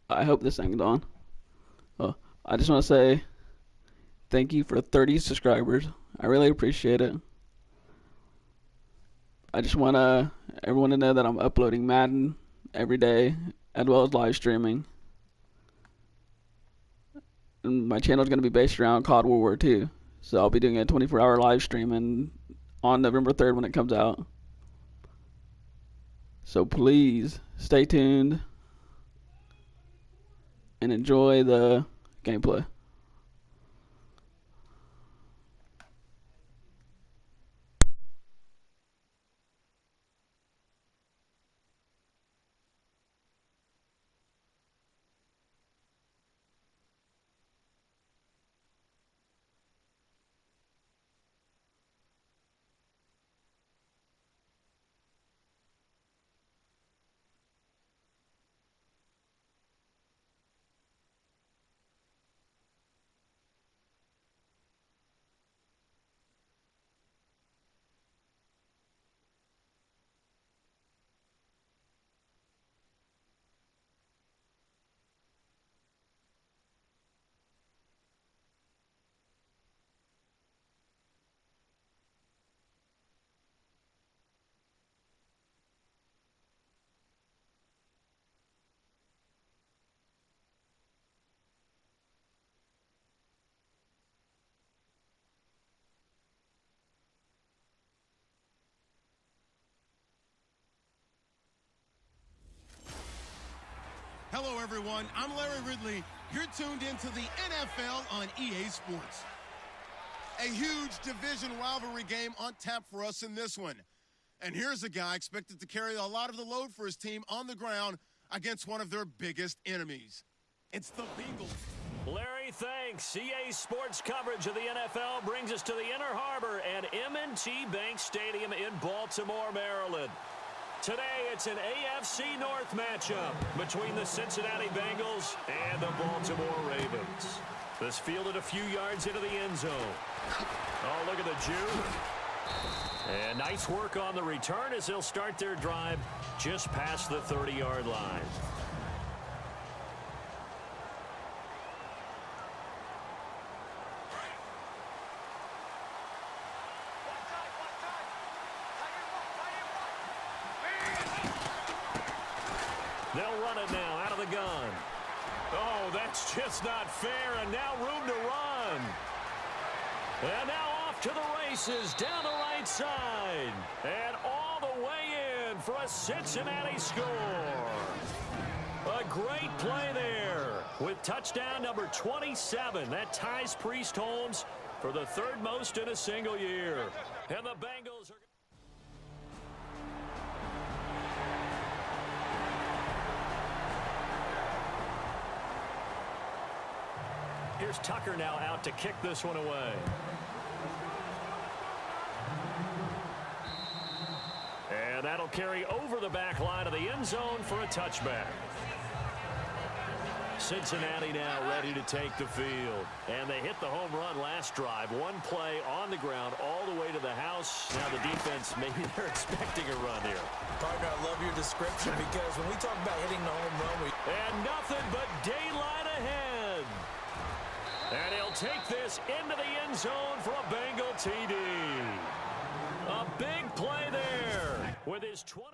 I hope this thing's on. Oh, I just want to say thank you for 30 subscribers. I really appreciate it. I just want everyone to know that I'm uploading Madden every day, as well as live streaming. And my channel is going to be based around COD World War II. So I'll be doing a 24-hour live stream on November 3rd when it comes out. So please stay tuned and enjoy the gameplay. Hello, everyone. I'm Larry Ridley. You're tuned into the NFL on EA Sports. A huge division rivalry game on tap for us in this one. And here's a guy expected to carry a lot of the load for his team on the ground against one of their biggest enemies. It's the Bengals. Larry, thanks. EA Sports coverage of the NFL brings us to the Inner Harbor at M&T Bank Stadium in Baltimore, Maryland. Today, it's an AFC North matchup between the Cincinnati Bengals and the Baltimore Ravens. This fielded a few yards into the end zone. Oh, look at the juke. And nice work on the return as they'll start their drive just past the 30-yard line. They'll run it now out of the gun. Oh, that's just not fair, and now room to run. And now off to the races down the right side. And all the way in for a Cincinnati score. A great play there with touchdown number 27. That ties Priest Holmes for the third most in a single year. And the Bengals are... Here's Tucker now out to kick this one away. And that'll carry over the back line of the end zone for a touchback. Cincinnati now ready to take the field. And they hit the home run last drive. One play on the ground all the way to the house. Now the defense, maybe they're expecting a run here. Partner, I love your description because when we talk about hitting the home run, and nothing but daylight ahead. And he'll take this into the end zone for a Bengal TD. A big play there with his 20.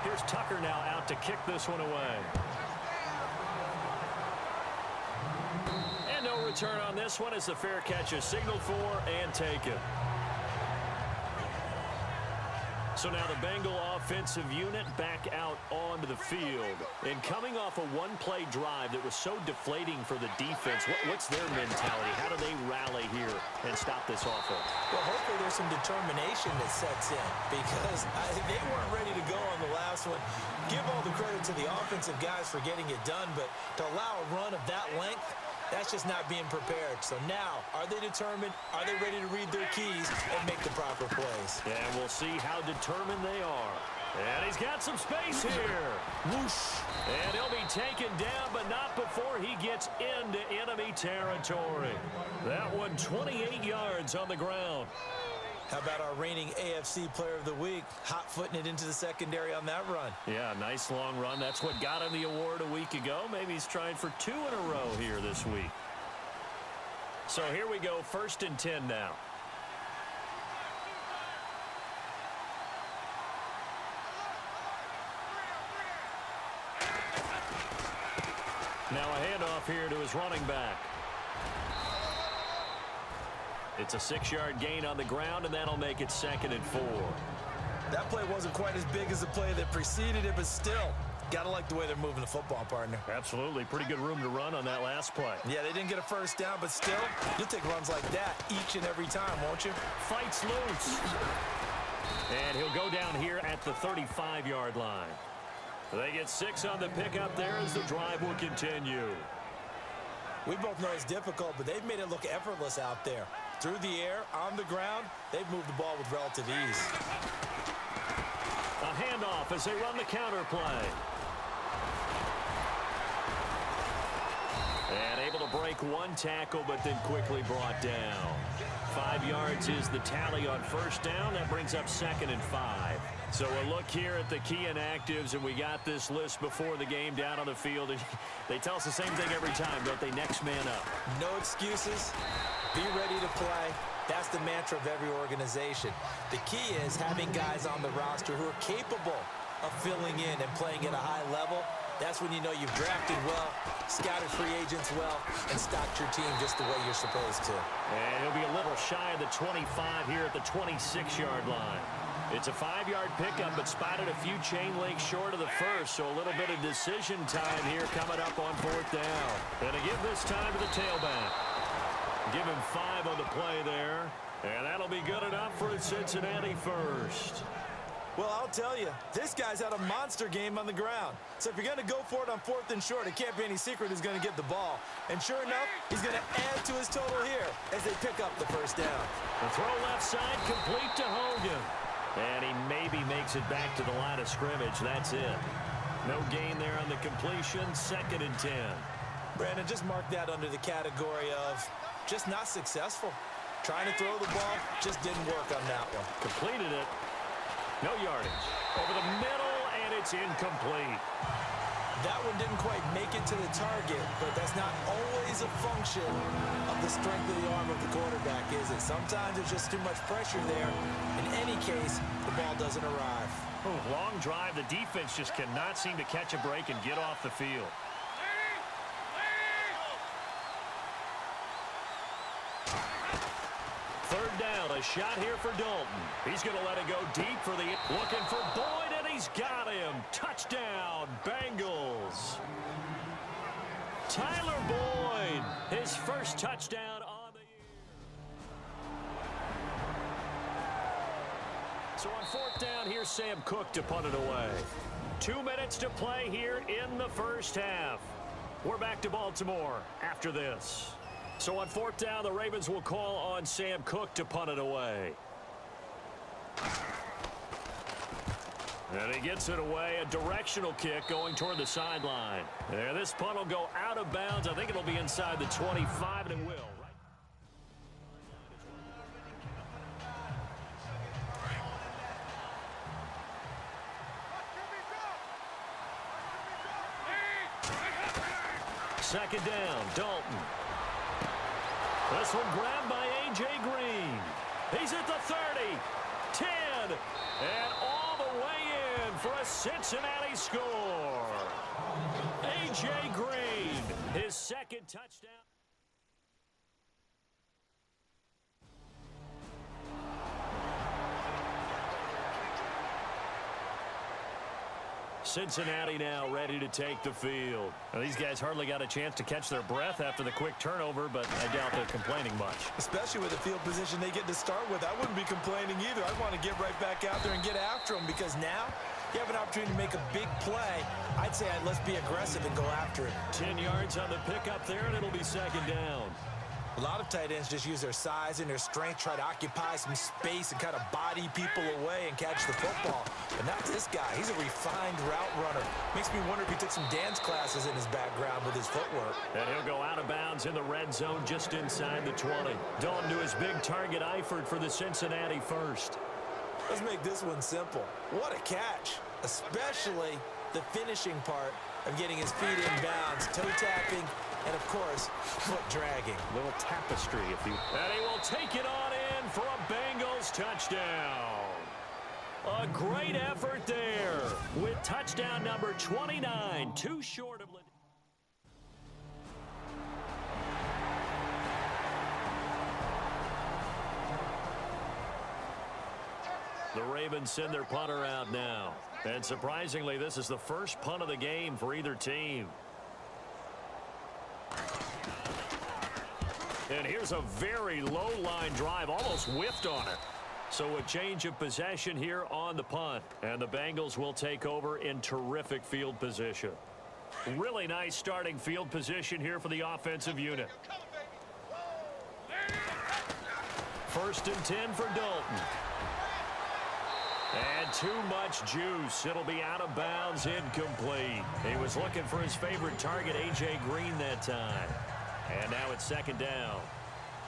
Here's Tucker now out to kick this one away. And no return on this one as the fair catch is signaled for and taken. So now the Bengal offensive unit back out onto the field. And coming off a one-play drive that was so deflating for the defense, what's their mentality? How do they rally here and stop this offense? well, hopefully there's some determination that sets in because they weren't ready to go on the last one. Give all the credit to the offensive guys for getting it done, but to allow a run of that length, that's just not being prepared. So now, are they determined? Are they ready to read their keys and make the proper plays? And we'll see how determined they are. And he's got some space here. Whoosh. And he'll be taken down, but not before he gets into enemy territory. That one 28 yards on the ground. How about our reigning AFC Player of the Week, hot-footing it into the secondary on that run? Yeah, nice long run. That's what got him the award a week ago. Maybe he's trying for 2 in a row here this week. So here we go, 1st and 10 now. Now a handoff here to his running back. It's a 6-yard gain on the ground, and that'll make it 2nd and 4. That play wasn't quite as big as the play that preceded it, but still, got to like the way they're moving the football, partner. Absolutely. Pretty good room to run on that last play. Yeah, they didn't get a first down, but still, you'll take runs like that each and every time, won't you? Fights loose. And he'll go down here at the 35-yard line. They get 6 on the pickup there as the drive will continue. We both know it's difficult, but they've made it look effortless out there. Through the air, on the ground, they've moved the ball with relative ease. A handoff as they run the counter play. And able to break 1 tackle, but then quickly brought down. 5 yards is the tally on 1st down. That brings up 2nd and 5. So a look here at the key inactives, and we got this list before the game down on the field. They tell us the same thing every time, don't they? Next man up. No excuses. Be ready to play. That's the mantra of every organization. The key is having guys on the roster who are capable of filling in and playing at a high level. That's when you know you've drafted well, scouted free agents well, and stocked your team just the way you're supposed to. And he'll be a little shy of the 25 here at the 26-yard line. It's a 5-yard pickup, but spotted a few chain links short of the first, so a little bit of decision time here coming up on 4th down. And to give this time to the tailback. Give him 5 on the play there, and that'll be good enough for a Cincinnati first. Well, I'll tell you, this guy's had a monster game on the ground. So if you're going to go for it on 4th and short, it can't be any secret who's going to get the ball. And sure enough, he's going to add to his total here as they pick up the 1st down. The throw left side complete to Hogan. And he maybe makes it back to the line of scrimmage. That's it. No gain there on the completion. 2nd and 10. Brandon, just mark that under the category of just not successful. Trying to throw the ball just didn't work on that one. Completed it. No yardage. Over the middle, and it's incomplete. That one didn't quite make it to the target, but that's not always a function of the strength of the arm of the quarterback, is it? Sometimes there's just too much pressure there. In any case, the ball doesn't arrive. Oh, long drive. The defense just cannot seem to catch a break and get off the field. Third down, a shot here for Dalton. He's going to let it go deep for the... Looking for Boyd, and he's got him. Touchdown, Bengals. Tyler Boyd, his first touchdown on the year. So on 4th down, here's Sam Cook to punt it away. 2 minutes to play here in the first half. We're back to Baltimore after this. So on 4th down, the Ravens will call on Sam Cook to punt it away. And he gets it away, a directional kick going toward the sideline. There, this punt will go out of bounds. I think it'll be inside the 25, and it will. Second down, Dalton. This one grabbed by A.J. Green. He's at the 30, 10, and all the way in for a Cincinnati score. A.J. Green, his 2nd touchdown. Cincinnati now ready to take the field. Now, these guys hardly got a chance to catch their breath after the quick turnover, but I doubt they're complaining much. Especially with the field position they get to start with. I wouldn't be complaining either. I'd want to get right back out there and get after them, because now you have an opportunity to make a big play. I'd say let's be aggressive and go after it. 10 yards on the pickup there, and it'll be 2nd down. A lot of tight ends just use their size and their strength, try to occupy some space and kind of body people away and catch the football. But not this guy. He's a refined route runner. Makes me wonder if he took some dance classes in his background with his footwork. And he'll go out of bounds in the red zone just inside the 20. Dalton to his big target, Eifert, for the Cincinnati first. Let's make this one simple. What a catch, especially the finishing part of getting his feet in bounds, toe tapping, and of course, foot dragging. Little tapestry, if you... And he will take it on in for a Bengals touchdown. A great effort there with touchdown number 29, too short of... The Ravens send their punter out now. And surprisingly, this is the first punt of the game for either team. And here's a very low-line drive, almost whiffed on it. So a change of possession here on the punt. And the Bengals will take over in terrific field position. Really nice starting field position here for the offensive unit. 1st and 10 for Dalton. And too much juice. It'll be out of bounds, incomplete. He was looking for his favorite target, A.J. Green, that time. And now it's 2nd down.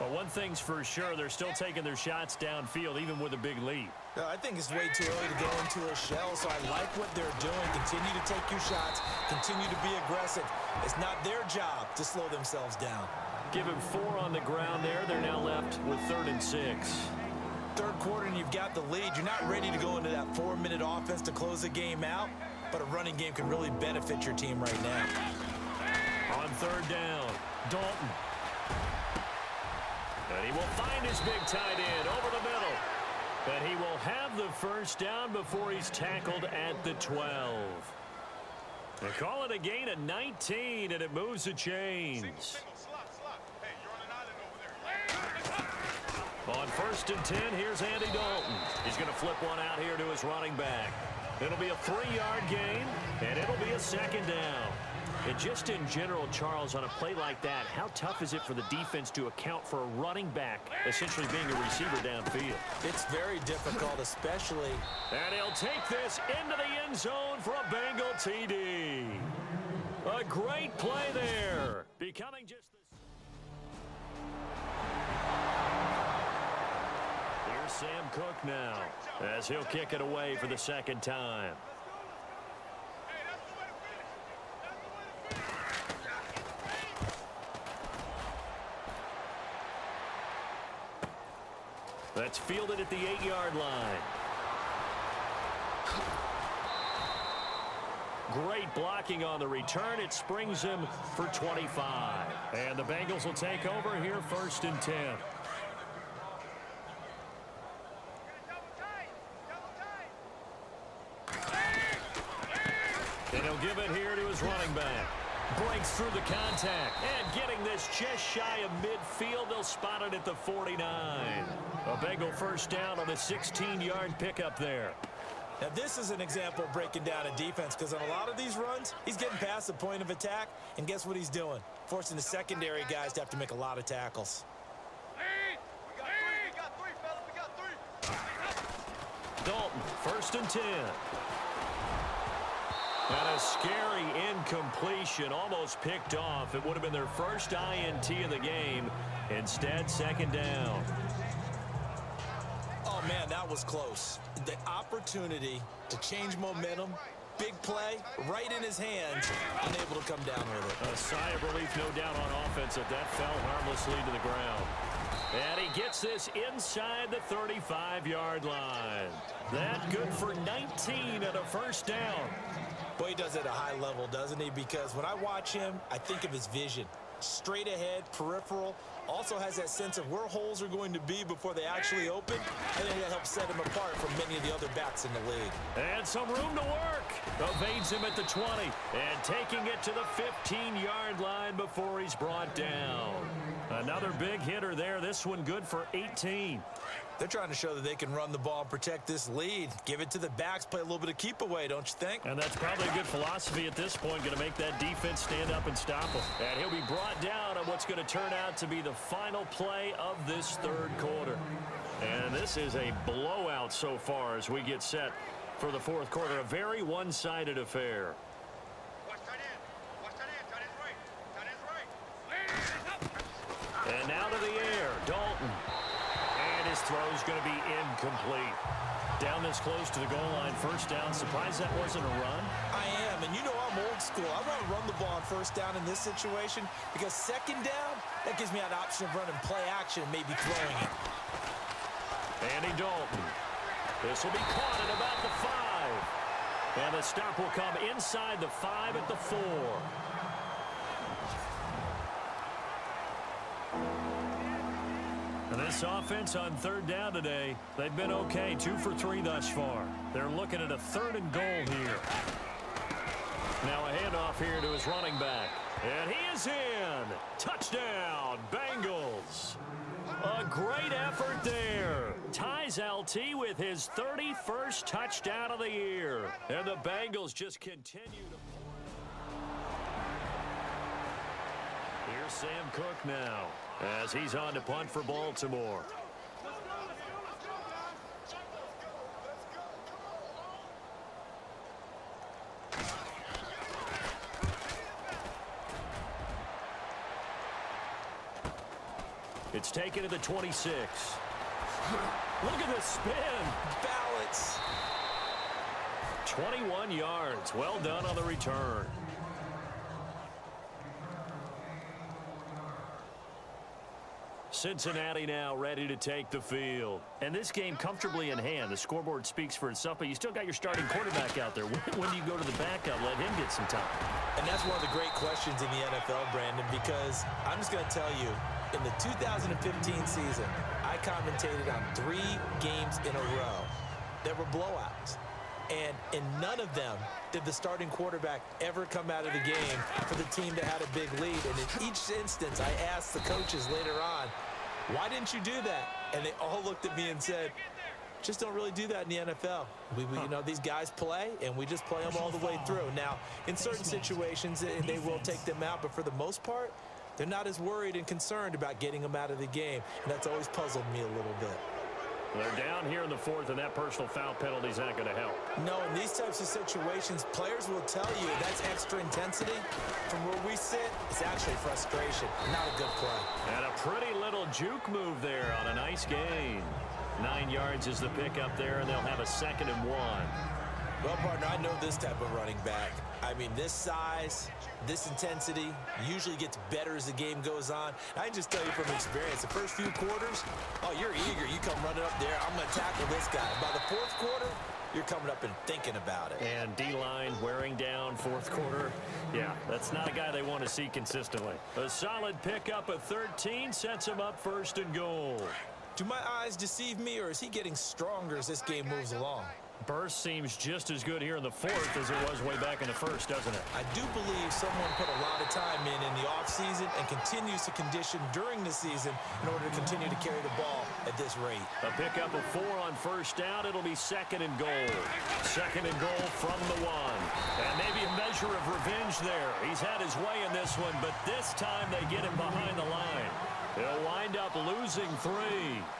But one thing's for sure, they're still taking their shots downfield, even with a big lead. I think it's way too early to go into a shell, so I like what they're doing. Continue to take your shots. Continue to be aggressive. It's not their job to slow themselves down. Give him 4 on the ground there. They're now left with 3rd and 6. 3rd quarter and you've got the lead. You're not ready to go into that 4-minute offense to close the game out, but a running game can really benefit your team right now. On 3rd down, Dalton. And he will find his big tight end over the middle. And he will have the 1st down before he's tackled at the 12. They call it a gain of 19, and it moves the chains. On 1st and 10, here's Andy Dalton. He's going to flip one out here to his running back. It'll be a 3-yard gain, and it'll be a 2nd down. And just in general, Charles, on a play like that, how tough is it for the defense to account for a running back essentially being a receiver downfield? It's very difficult, especially. And he'll take this into the end zone for a Bengal TD. A great play there, becoming just the... Here's Sam Cook now, as he'll kick it away for the 2nd time. That's fielded at the 8-yard line. Great blocking on the return. It springs him for 25. And the Bengals will take over here 1st and 10. And he'll give it here to his running back. Breaks through the contact. And getting this just shy of midfield. They'll spot it at the 49. A Bengal 1st down on a 16-yard pickup there. Now, this is an example of breaking down a defense, because on a lot of these runs, he's getting past the point of attack, and guess what he's doing? Forcing the secondary guys to have to make a lot of tackles. Dalton, 1st and 10. And a scary incompletion, almost picked off. It would have been their first INT of the game. Instead, 2nd down. Oh, man, that was close. The opportunity to change momentum, big play, right in his hands, unable to come down with it. A sigh of relief, no doubt, on offense, that fell harmlessly to the ground. And he gets this inside the 35-yard line. That good for 19 at a 1st down. Boy, he does it at a high level, doesn't he? Because when I watch him, I think of his vision. Straight ahead, peripheral. Also has that sense of where holes are going to be before they actually open. I think that helps set him apart from many of the other backs in the league. And some room to work. Evades him at the 20. And taking it to the 15-yard line before he's brought down. Another big hitter there. This one good for 18. They're trying to show that they can run the ball and protect this lead. Give it to the backs, play a little bit of keep away, don't you think? And that's probably a good philosophy at this point, going to make that defense stand up and stop him. And he'll be brought down on what's what's going to turn out to be the final play of this third quarter. And this is a blowout so far as we get set for the fourth quarter. A very one-sided affair. And now to the air, Dalton. And his throw is going to be incomplete. Down this close to the goal line, first down. Surprised that wasn't a run? I am, and you know I'm old school. I want to run the ball on first down in this situation because second down, that gives me an option of running play action and maybe throwing it. Andy Dalton. This will be caught at about the 5. And the stop will come inside the 5 at the 4. And this offense on third down today, they've been okay, 2 for 3 thus far. They're looking at a 3rd and goal here. Now a handoff here to his running back. And he is in. Touchdown, Bengals. A great effort there. Ties LT with his 31st touchdown of the year. And the Bengals just continue to Here's Sam Cook now as he's on to punt for Baltimore. It's taken to the 26. Look at this spin. Balance. 21 yards. Well done on the return. Cincinnati now ready to take the field. And this game comfortably in hand. The scoreboard speaks for itself, but you still got your starting quarterback out there. When do you go to the backup? Let him get some time. And that's one of the great questions in the NFL, Brandon, because I'm just going to tell you, in the 2015 season, I commentated on 3 games in a row. There were blowouts. And in none of them did the starting quarterback ever come out of the game for the team that had a big lead. And in each instance, I asked the coaches later on, why didn't you do that? And they all looked at me and said, just don't really do that in the NFL. You know, these guys play, and we just play them all the way through. Now, in certain situations, they will take them out, but for the most part, they're not as worried and concerned about getting them out of the game. And that's always puzzled me a little bit. They're down here in the 4th, and that personal foul penalty is not going to help. No, in these types of situations, players will tell you that's extra intensity. From where we sit, it's actually frustration, not a good play. And a pretty little juke move there on a nice gain. 9 yards is the pickup there, and they'll have a 2nd and 1. Well, partner, I know this type of running back. I mean, this size, this intensity usually gets better as the game goes on. I can just tell you from experience, the first few quarters, oh, you're eager. You come running up there. I'm going to tackle this guy. By the 4th quarter, you're coming up and thinking about it. And D-line wearing down 4th quarter. Yeah, that's not a guy they want to see consistently. A solid pickup of 13 sets him up 1st and goal. Do my eyes deceive me, or is he getting stronger as this game moves along? Burst seems just as good here in the 4th as it was way back in the 1st, doesn't it? I do believe someone put a lot of time in the offseason and continues to condition during the season in order to continue to carry the ball at this rate. A pickup of 4 on first down. It'll be 2nd and goal. 2nd and goal from the 1. And maybe a measure of revenge there. He's had his way in this one, but this time they get him behind the line. He'll wind up losing 3.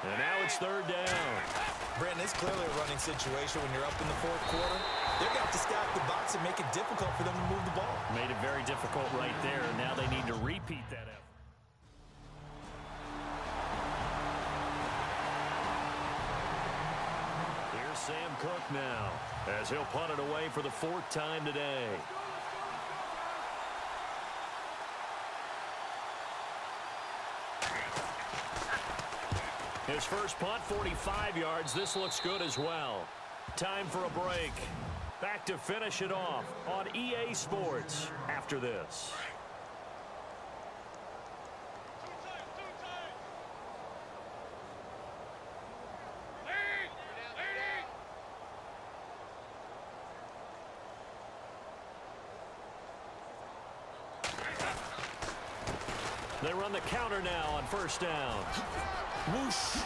And now it's 3rd down. Brandon, it's clearly a running situation when you're up in the 4th quarter. They're going to have to stack the box and make it difficult for them to move the ball. Made it very difficult right there. Now they need to repeat that effort. Here's Sam Cook now as he'll punt it away for the 4th time today. His first punt, 45 yards. This looks good as well. Time for a break. Back to finish it off on EA Sports after this. They run the counter now on first down. Whoosh.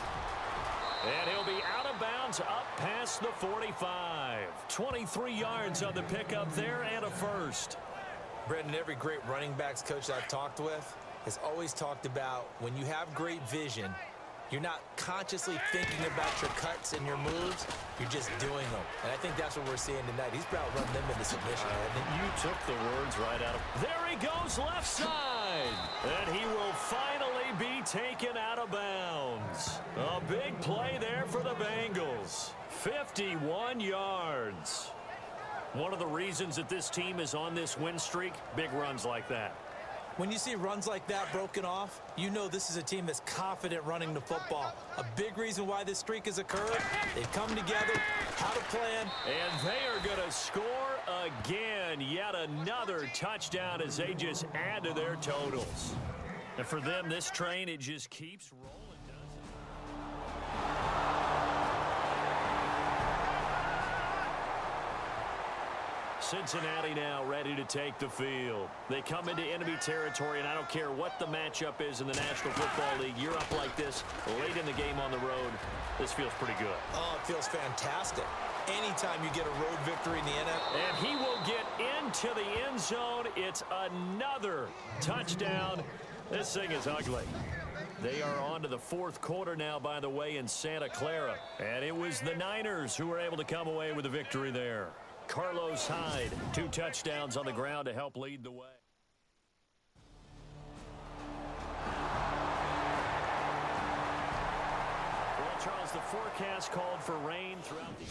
And he'll be out of bounds up past the 45. 23 yards on the pickup there and a first. Brendan, every great running backs coach I've talked with, has always talked about when you have great vision, you're not consciously thinking about your cuts and your moves. You're just doing them. And I think that's what we're seeing tonight. He's about to run them into submission. You took the words right out of... There he goes left side. And he will finally be taken out of bounds. A big play there for the Bengals. 51 yards. One of the reasons that this team is on this win streak, big runs like that. When you see runs like that broken off, you know this is a team that's confident running the football. A big reason why this streak has occurred, they've come together, how to plan. And they are going to score again. Yet another touchdown as they just add to their totals. And for them, this train, it just keeps rolling. Cincinnati now ready to take the field. They come into enemy territory, and I don't care what the matchup is in the National Football League. You're up like this late in the game on the road. This feels pretty good. Oh, it feels fantastic. Anytime you get a road victory in the NFL. And he will get into the end zone. It's another touchdown. This thing is ugly. They are on to the fourth quarter now, by the way, in Santa Clara. And it was the Niners who were able to come away with a victory there. Carlos Hyde, 2 touchdowns on the ground to help lead the way. Well, Charles, the forecast called for rain throughout the...